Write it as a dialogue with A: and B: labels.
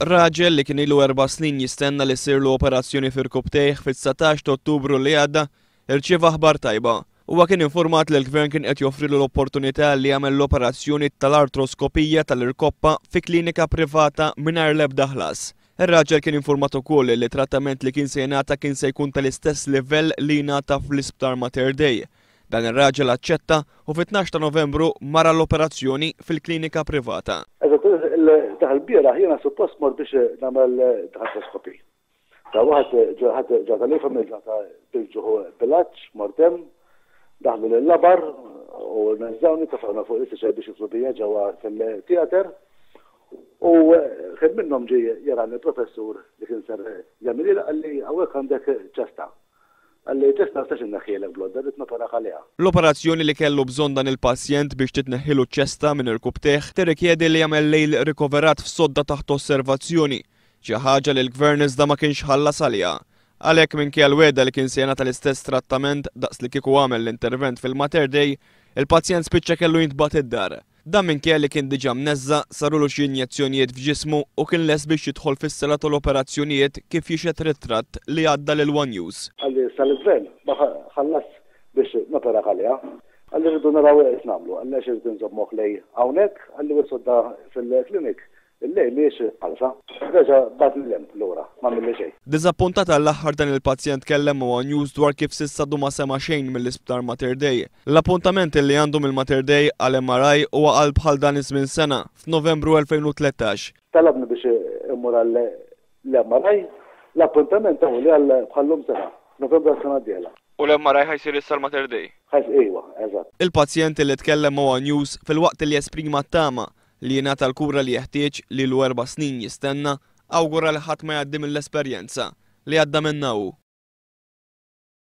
A: Raġel li kien ilu 4 snin jistenna li ssirlu operazzjoni fir-rkub tejħ fit-19 ta' Ottubru li għadda irċieva aħbar tajba. Huwa kien informat li l-Gvern kien qed joffrilu l-opportunità li jagħmel l-operazzjoni tal-artroskopija tal-irkoppa fi klinika privata mingħajr l-ebda ħlas. Ir-raġel kien informat ukoll li trattament li kien se jingħata kien se jkun tal-istess livell li jingħata fl-Isptar Mater Dei. Dan ir-raġel aċċetta u fit-12 ta' Novembru mara l-operazzjoni fil-klinika privata.
B: Daħal bieraħ jiena suppost mort biex nagħmel artroskopi. Ta' waħed ġata li familja ta' bilġuħu bilaċ, mortem, daħlu l-labar u nażżawni tafawna fuq l-istiċaj biex jitlubija ġewwa fil-teater u xed minnhom ġej jarani professur li kien ser jagħmel għalli hawnhekk għandek ċesta. Għalli ċesta stax inneħħielek blodda rid nopera għaliha.
A: L-operazzjoni li kellu bżonn dan il-pazjent biex titneħħilu ċesta minn irkub teħ tirrikjedi li jagħmel lejl rikoverat f'sodda taħt osservazzjoni, xi ħaġa li l-Gvern iżda ma kienx ħallas għaliha. Għalhekk minkejja l-weda li kien se jingħata tal-istess trattament daqs li kieku għamel l-intervent fil-Mater Dei, il-pazjent spiċċa kellu jintbagħat id-dar. Dan minkejja li kien diġà mneżża sarulu xi injezzjonijiet f'ġismu u kien les biex jidħol fis-sela tal-operazzjonijiet kif jixed ritratt li għadda lil One News.
B: Għalli sal-Gvern ma ħallas biex nopera għaliha. Għalli rridu naraw qed nagħmlu, għalli għax irridu nżommok lej hawnhekk, għalli wisodda fil-klinik. Il-lej miex għalsa, reġa bad l-lem l-ura, ma mill xejn.
A: Diżappuntat għall-aħħar dan il-pazjent kellem One News dwar kif sissadu ma sema xejn mill-Isptar Mater Dei. L-appuntament li għandu mill-Mater Dei għal-MRI huwa qal bħal dan iż-żmien sena f'Novembru 2013.
B: Talabni biex immur għall-MRI, l-appuntament huwa li għal bħallum sena, Novembru sena d-dieħla.
A: U l-MRI ħajsir issa l-Mater Dei?
B: Ejwa, eżatt.
A: Il-pazjent li tkellem One News fil-waqt li jesprima t-tama li jingħata l-kura li jeħtieġ li l-4 snin jistenna awgura li ħadd ma jgħaddi mill-esperjenza li għadda minna hu.